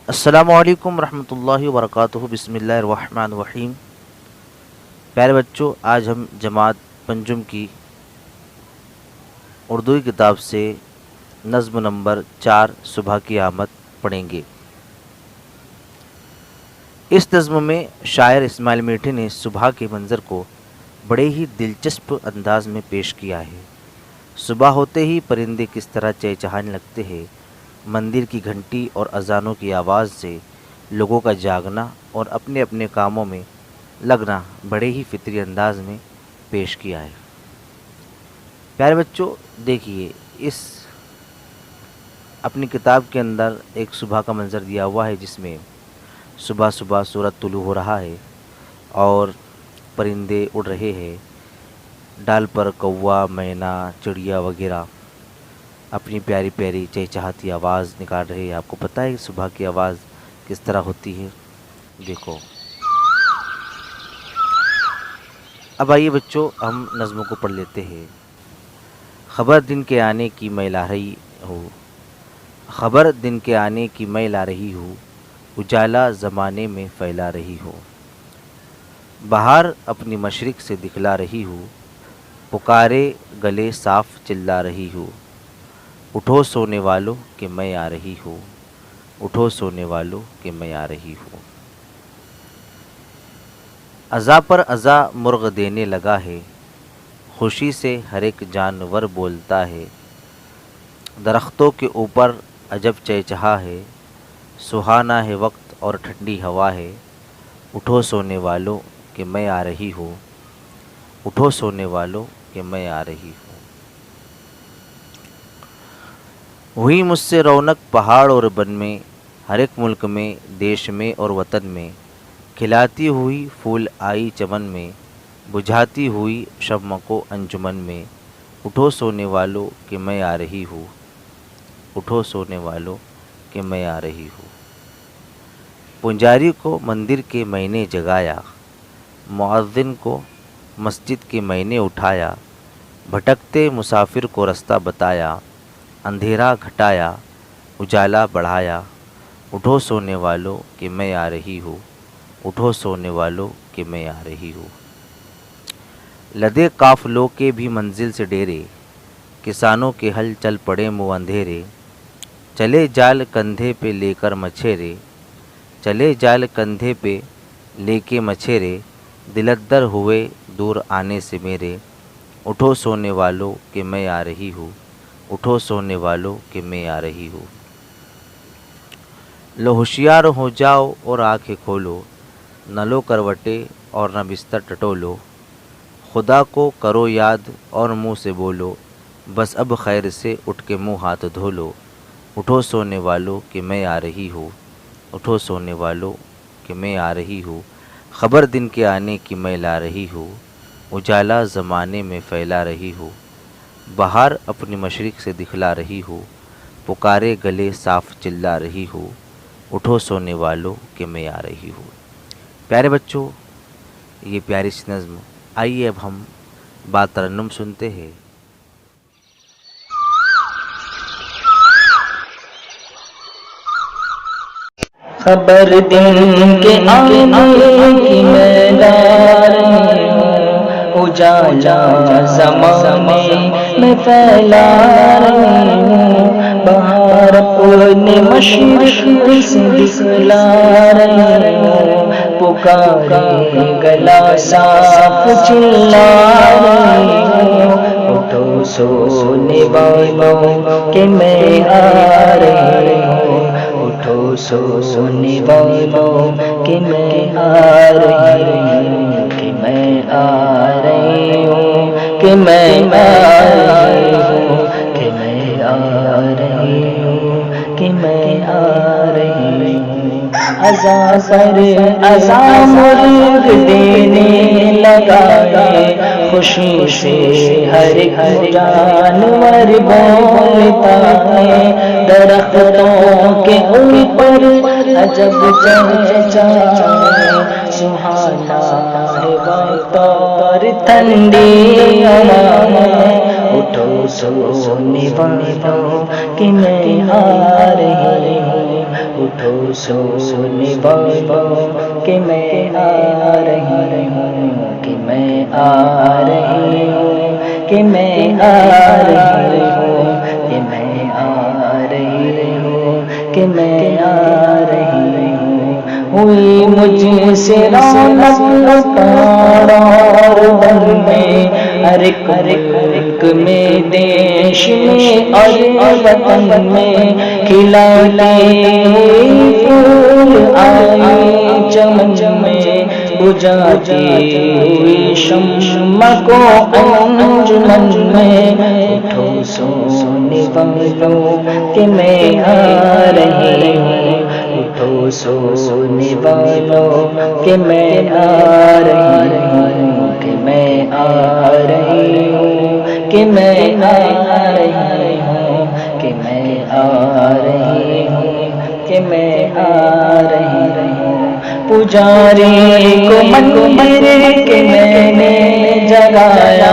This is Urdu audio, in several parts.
السلام علیکم ورحمۃ اللہ وبرکاتہ۔ بسم اللہ الرحمن الرحیم۔ پیارے بچوں، آج ہم جماعت پنجم کی اردو کی کتاب سے نظم نمبر 4 صبح کی آمد پڑھیں گے۔ اس نظم میں شاعر اسماعیل میٹھے نے صبح کے منظر کو بڑے ہی دلچسپ انداز میں پیش کیا ہے۔ صبح ہوتے ہی پرندے کس طرح چہچہانے لگتے ہیں، مندر کی گھنٹی اور اذانوں کی آواز سے لوگوں کا جاگنا اور اپنے اپنے کاموں میں لگنا بڑے ہی فطری انداز میں پیش کیا ہے۔ پیارے بچوں، دیکھیے اس اپنی کتاب کے اندر ایک صبح کا منظر دیا ہوا ہے، جس میں صبح صبح سورج طلوع ہو رہا ہے اور پرندے اڑ رہے ہیں، ڈال پر کوا، مینا، چڑیا وغیرہ اپنی پیاری پیاری چہچہاتی آواز نکال رہے ہیں۔ آپ کو پتہ ہے صبح کی آواز کس طرح ہوتی ہے؟ دیکھو۔ اب آئیے بچوں، ہم نظموں کو پڑھ لیتے ہیں۔ خبر دن کے آنے کی میں لا رہی ہوں، خبر دن کے آنے کی میں لا رہی ہوں، اجالا زمانے میں پھیلا رہی ہوں، بہار اپنی مشرق سے دکھلا رہی ہوں، پکارے گلے صاف چلا رہی ہوں، اٹھو سونے والوں کہ میں آ رہی ہوں، اٹھو سونے والوں کہ میں آ رہی ہوں۔ اذاں پر اذاں مرغ دینے لگا ہے، خوشی سے ہر ایک جانور بولتا ہے، درختوں کے اوپر عجب چہچہا ہے، سہانا ہے وقت اور ٹھنڈی ہوا ہے، اٹھو سونے والوں کہ میں آ رہی ہوں، اٹھو سونے والوں کہ میں آ رہی ہوں۔ ہوئی مجھ سے رونق پہاڑ اور بن میں، ہر ایک ملک میں، دیش میں اور وطن میں، کھلاتی ہوئی پھول آئی چمن میں، بجھاتی ہوئی شمع کو انجمن میں، اٹھو سونے والوں کہ میں آ رہی ہوں، اٹھو سونے والوں کہ میں آ رہی ہوں۔ پنجاری کو مندر کے میں نے جگایا، مؤذن کو مسجد کے میں نے اٹھایا، بھٹکتے مسافر کو رستہ بتایا، اندھیرا گھٹایا اجالا بڑھایا، اٹھو سونے والوں کہ میں آ رہی ہوں، اٹھو سونے والوں کہ میں آ رہی ہوں۔ لدے قافلوں کے بھی منزل سے ڈیرے، کسانوں کے ہل چل پڑے منہ اندھیرے، چلے جال کندھے پہ لے کر مچھیرے، چلے جال کندھے پہ لے کے مچھیرے، دلدر ہوئے دور آنے سے میرے، اٹھو سونے والوں کہ میں آ رہی ہوں، اٹھو سونے والوں کہ میں آ رہی ہوں۔ لو ہوشیار ہو جاؤ اور آنکھیں کھولو، نہ لو کروٹیں اور نہ بستر ٹٹولو، خدا کو کرو یاد اور منہ سے بولو، بس اب خیر سے اٹھ کے منہ ہاتھ دھو لو، اٹھو سونے والوں کہ میں آ رہی ہوں، اٹھو سونے والوں کہ میں آ رہی ہوں، خبر دن کے آنے کی میں لا رہی ہوں، اجالا زمانے میں پھیلا رہی ہوں، بہار اپنی مشرق سے دکھلا رہی ہوں، پکارے گلے صاف چلا رہی ہوں، اٹھو سونے والوں کہ میں آ رہی ہوں۔ پیارے بچوں، یہ پیاری سی نظم، آئیے اب ہم بات ترنم سنتے ہیں۔ خبر دن کے آنے کی میں لا رہی ہوں، اجالا زمانے میں پھیلا رہی ہوں، بہار اپنے مشرق سے دکھلا رہی ہوں، پکارے گلا صاف چلا رہی ہوں، اٹھو سونے والوں کہ میں آ رہی ہوں، اٹھو سونے والوں کہ میں آ رہی ہوں، کہ میں آ رہی ہوں، کہ میں آ رہی ہوں، کہ میں آ رہی ہوں، کہ میں آ رہی ہوں۔ اذاں پر اذاں مرغ دینے لگا ہے، خوشی سے ہر ایک جانور بولتا ہے، درختوں کے اوپر عجب چہچہا ہے، سہانا ہے وقت اور ٹھنڈی ہوا ہے، اٹھو سونے والوں کہ میں آ رہی ہوں، اٹھو سونے والوں کہ میں آ رہی ہوں، کہ میں آ رہی ہوں، کہ میں آ رہی ہوں، کہ میں آ رہی ہوں، کہ میں آ رہی ہوں۔ ہوئی مجھ سے رونق پہاڑوں اور بن میں، ہر ایک ملک میں، دیش میں اور وطن میں، کھلاتی ہوئی پھول آئی چمن میں، بجھاتی ہوئی شمع کو انجمن میں۔ اٹھو سونے والوں کہ میں آ رہی ہوں، اٹھو سونے والوں کہ میں آ رہی ہوں، کہ میں آ رہی ہوں، کہ میں آ رہی ہوں، کہ میں آ رہی ہوں، کہ میں آ رہی ہوں۔ پجاری کو مندر کے میں نے جگایا،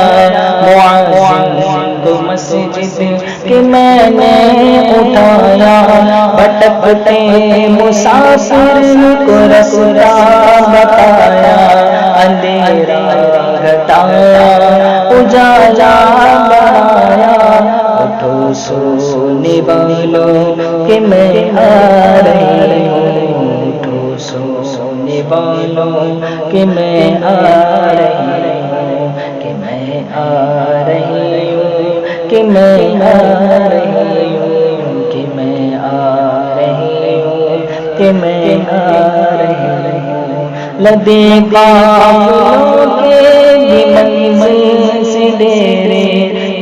معاذن کو مسجد کے میں نے اٹھایا، بھٹکتے مسافر کو رستہ بتایا، اندھیرا گھٹایا اجالا بڑھایا۔ اٹھو سونے والوں کہ میں آ رہی ہوں، اٹھو سونے والوں کہ میں آ رہی ہوں، کہ میں آ رہی ہوں، کہ میں آ رہی ہوں، کہ میں آ رہی ہوں، کہ میں آ رہی ہوں۔ لدے قافلوں کے بھی منزل سے ڈیرے،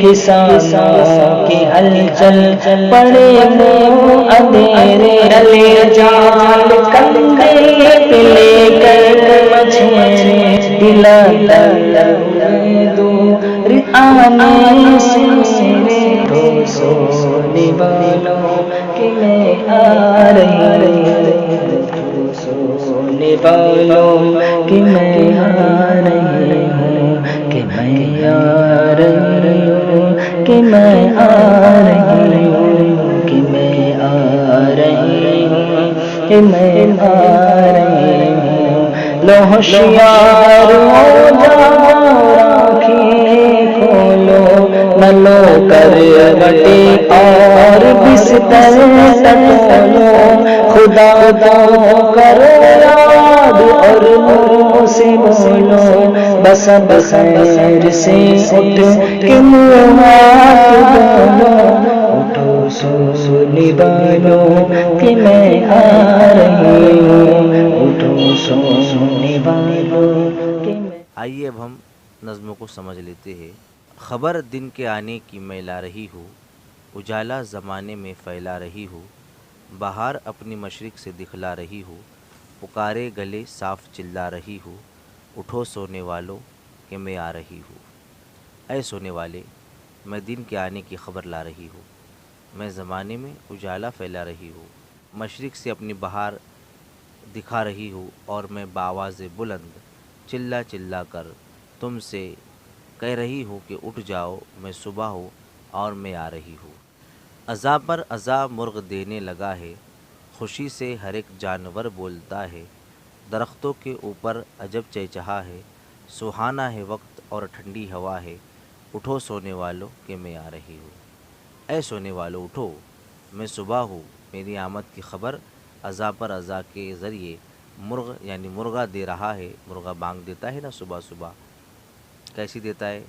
کسانوں کی ہلچل پڑے منہ اندھیرے، ڈلے جال کندھے پہ لے کر مچھیرے، دلا دور آنے سے میرے۔ اٹھو سونے والوں کہ میں آ رہی ہوں، اٹھو سونے والوں کہ میں آ رہی ہوں، کہ میں آ رہی ہوں، کہ میں آ رہی ہوں، کہ میں آ رہی ہوں، کہ میں آ رہی ہوں۔ لو ہوشیار ہو جاؤ، آنکھیں کھولو، نہ لو کروٹیں اور بستر ٹٹولو، خدا کو کرو یاد اور منہ سے بولو، بس اب خیر سے اٹھ کے منہ ہاتھ دھولو۔ اٹھو سونے والوں کہ میں آ رہی ہوں، اٹھو سونے والوں کہ میں۔ آئیے اب ہم نظموں کو سمجھ لیتے ہیں۔ خبر دن کے آنے کی میں لا رہی ہوں، اجالا زمانے میں پھیلا رہی ہوں، بہار اپنی مشرق سے دکھلا رہی ہوں، پکارے گلے صاف چلا رہی ہوں، اٹھو سونے والوں کہ میں آ رہی ہوں۔ اے سونے والے، میں دن کے آنے کی خبر لا رہی ہوں، میں زمانے میں اجالا پھیلا رہی ہوں، مشرق سے اپنی بہار دکھا رہی ہوں، اور میں بآواز بلند چلا چلا کر تم سے کہہ رہی ہوں کہ اٹھ جاؤ، میں صبح ہوں اور میں آ رہی ہوں۔ اذاں پر اذاں مرغ دینے لگا ہے، خوشی سے ہر ایک جانور بولتا ہے، درختوں کے اوپر عجب چہچہا ہے، سہانا ہے وقت اور ٹھنڈی ہوا ہے، اٹھو سونے والوں کہ میں آ رہی ہوں۔ اے سونے والوں اٹھو، میں صبح ہوں، میری آمد کی خبر اذاں پر اذاں کے ذریعے مرغ یعنی مرغا دے رہا ہے۔ مرغا بانگ دیتا ہے نا صبح صبح، کیسی دیتا ہے؟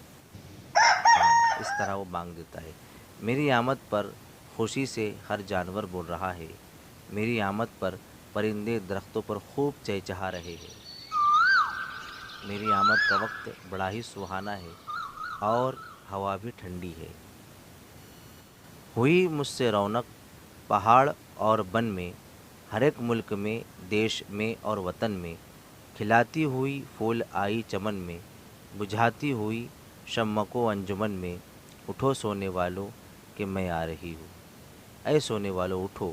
ہاں، اس طرح وہ بانگ دیتا ہے۔ میری آمد پر خوشی سے ہر جانور بول رہا ہے، میری آمد پر پرندے درختوں پر خوب چہچہا رہے ہیں، میری آمد کا وقت بڑا ہی سہانا ہے اور ہوا بھی ٹھنڈی ہے۔ ہوئی مجھ سے رونق پہاڑ اور بن میں، ہر ایک ملک میں، دیش میں اور وطن میں، کھلاتی ہوئی پھول آئی چمن میں، بجھاتی ہوئی شمع کو انجمن میں، اٹھو سونے والوں کہ میں آ رہی ہوں۔ اے سونے والوں اٹھو،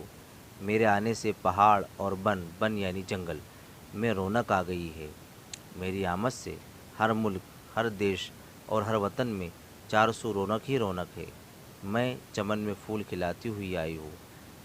میرے آنے سے پہاڑ اور بن یعنی جنگل میں رونق آ گئی ہے، میری آمد سے ہر ملک، ہر دیش اور ہر وطن میں چار سو رونق ہی رونق ہے۔ میں چمن میں پھول کھلاتی ہوئی آئی ہوں،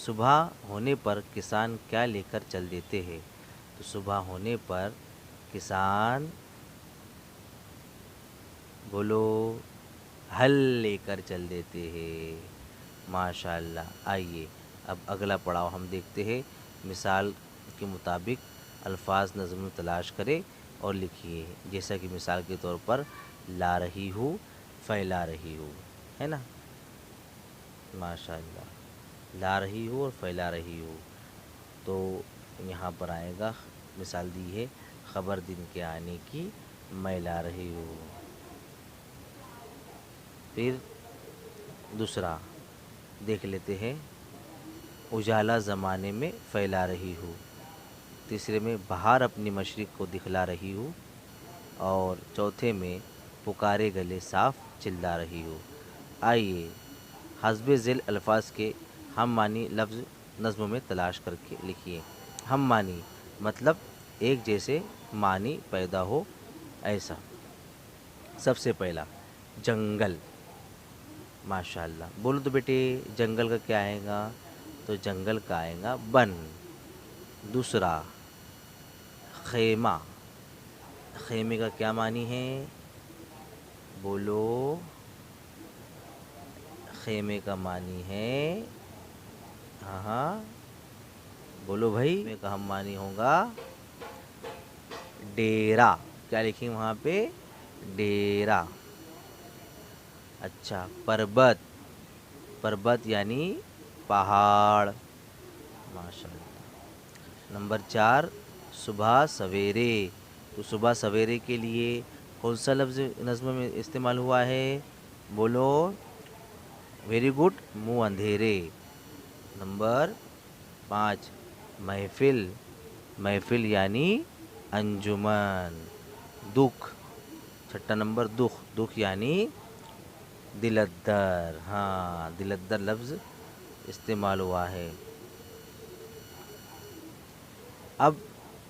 صبح ہونے پر کسان کیا لے کر چل دیتے ہیں؟ تو صبح ہونے پر کسان بولو ہل لے کر چل دیتے ہیں۔ ماشاء اللہ۔ آئیے اب اگلا پڑاؤ ہم دیکھتے ہیں۔ مثال کے مطابق الفاظ نظم میں تلاش کرے اور لکھیے، جیسا کہ مثال کے طور پر لا رہی ہوں، پھیلا رہی ہوں، ہے نا؟ ماشاء اللہ، لا رہی ہوں اور پھیلا رہی ہوں۔ تو یہاں پر آئے گا، مثال دی ہے خبر دن کے آنے کی میں لا رہی ہوں۔ پھر دوسرا دیکھ لیتے ہیں، اجالا زمانے میں پھیلا رہی ہوں۔ تیسرے میں بہار اپنی مشرق کو دکھلا رہی ہوں، اور چوتھے میں پکارے گلے صاف چلا رہی ہوں۔ آئیے حسب ذیل الفاظ کے ہم معنی لفظ نظم میں تلاش کر کے لکھیے۔ ہم معنی مطلب ایک جیسے معنی پیدا ہو ایسا۔ سب سے پہلا جنگل، ماشاء اللہ، بولو تو بیٹے جنگل کا کیا آئے گا؟ تو جنگل کا آئے گا بن۔ دوسرا خیمہ، خیمے کا کیا معنی ہے؟ بولو، خیمے کا معنی ہے، ہاں ہاں بولو بھائی، خیمے کا ہم معنی ہوگا ڈیرا۔ کیا لکھیں وہاں پہ؟ ڈیرا۔ اچھا پربت، پربت یعنی پہاڑ، ماشاء اللہ۔ نمبر 4 صبح سویرے، تو صبح سویرے کے لیے کون سا لفظ نظم میں استعمال ہوا ہے؟ بولو، ویری گڈ، منہ اندھیرے۔ نمبر 5 محفل، محفل یعنی انجمن۔ دکھ، چھٹا نمبر دکھ، دکھ یعنی دلدر، ہاں دلدر لفظ استعمال ہوا ہے۔ اب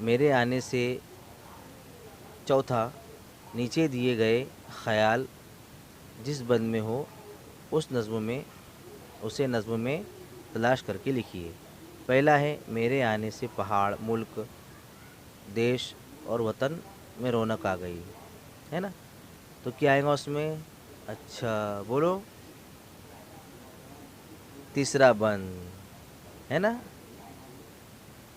میرے آنے سے چوتھا، نیچے دیے گئے خیال جس بند میں ہو اسے نظم میں تلاش کر کے لکھیے۔ پہلا ہے میرے آنے سے پہاڑ، ملک، دیش اور وطن میں رونق آ گئی، ہے نا؟ تو کیا آئے گا اس میں؟ اچھا بولو، تیسرا بند، ہے نا؟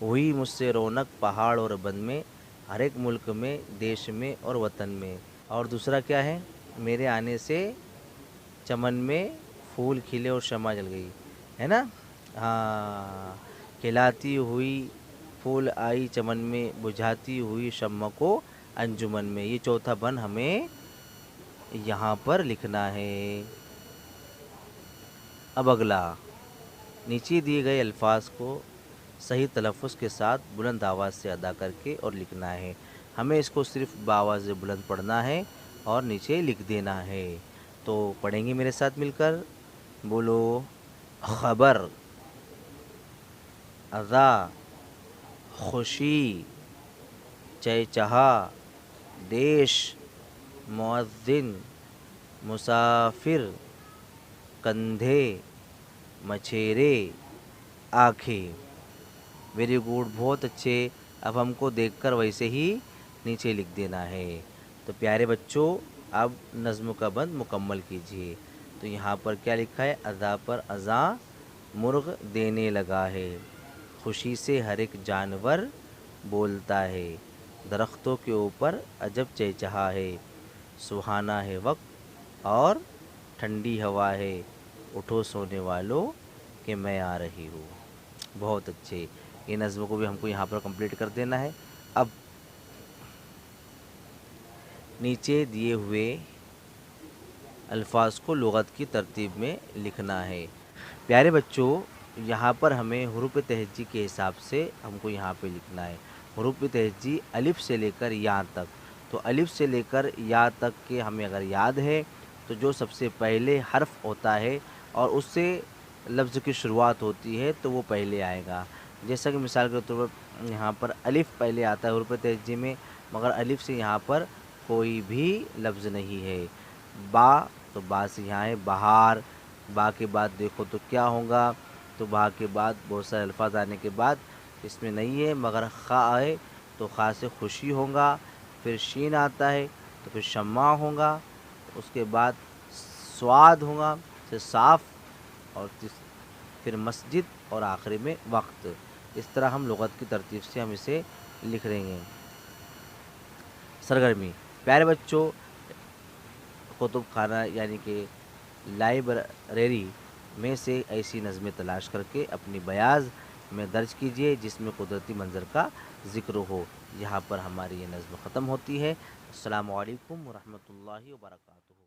ہوئی مجھ سے رونق پہاڑ اور بند میں، ہر ایک ملک میں، دیش میں اور وطن میں۔ اور دوسرا کیا ہے؟ میرے آنے سے چمن میں پھول کھلے اور شمع جل گئی، ہے نا؟ ہاں، کھلاتی ہوئی پھول آئی چمن میں، بجھاتی ہوئی شمع کو انجمن میں۔ یہ چوتھا بند ہمیں یہاں پر لکھنا ہے۔ اب اگلا، نیچے دیے گئے الفاظ کو صحیح تلفظ کے ساتھ بلند آواز سے ادا کر کے اور لکھنا ہے۔ ہمیں اس کو صرف بآواز بلند پڑھنا ہے اور نیچے لکھ دینا ہے۔ تو پڑھیں گے میرے ساتھ مل کر، بولو، خبر، اذا، خوشی، چہچہا، دیش، مؤذن، مسافر، کندھے، مچھیرے، آنکھیں۔ ویری گڈ، بہت اچھے۔ اب ہم کو دیکھ کر ویسے ہی نیچے لکھ دینا ہے۔ تو پیارے بچوں، اب نظم کا بند مکمل کیجیے۔ تو یہاں پر کیا لکھا ہے؟ اذا پر اذاں مرغ دینے لگا ہے، خوشی سے ہر ایک جانور بولتا ہے، درختوں کے اوپر عجب چہچہا ہے، سہانا ہے وقت اور ٹھنڈی ہوا ہے، اٹھو سونے والوں کہ میں آ رہی ہوں۔ بہت اچھے، یہ نظم کو بھی ہم کو یہاں پر کمپلیٹ کر دینا ہے۔ اب نیچے دیے ہوئے الفاظ کو لغت کی ترتیب میں لکھنا ہے۔ پیارے بچوں، یہاں پر ہمیں حروف تہجی کے حساب سے ہم کو یہاں پہ لکھنا ہے۔ حروف تہجی الف سے لے کر یا تک، تو الف سے لے کر یا تک کے ہمیں اگر یاد ہے تو جو سب سے پہلے حرف ہوتا ہے اور اس سے لفظ کی شروعات ہوتی ہے تو وہ پہلے آئے گا۔ جیسا کہ مثال کے طور پر یہاں پر الف پہلے آتا ہے حروف تہجی میں، مگر الف سے یہاں پر کوئی بھی لفظ نہیں ہے۔ با، تو با سے یہاں ہے بہار، با کے بعد دیکھو تو کیا ہوگا؟ تو با کے بعد بہت سارے الفاظ آنے کے بعد اس میں نہیں ہے، مگر خا آئے تو خا سے خوشی ہوگا، پھر شین آتا ہے تو پھر شمع ہوگا، اس کے بعد سواد ہوگا سے صاف، اور پھر مسجد، اور آخری میں وقت۔ اس طرح ہم لغت کی ترتیب سے ہم اسے لکھ رہے ہیں۔ سرگرمی: پیارے بچوں، کتب خانہ یعنی کہ لائبریری میں سے ایسی نظمیں تلاش کر کے اپنی بیاض میں درج کیجیے جس میں قدرتی منظر کا ذکر ہو۔ یہاں پر ہماری یہ نظم ختم ہوتی ہے۔ السلام علیکم ورحمۃ اللہ وبرکاتہ۔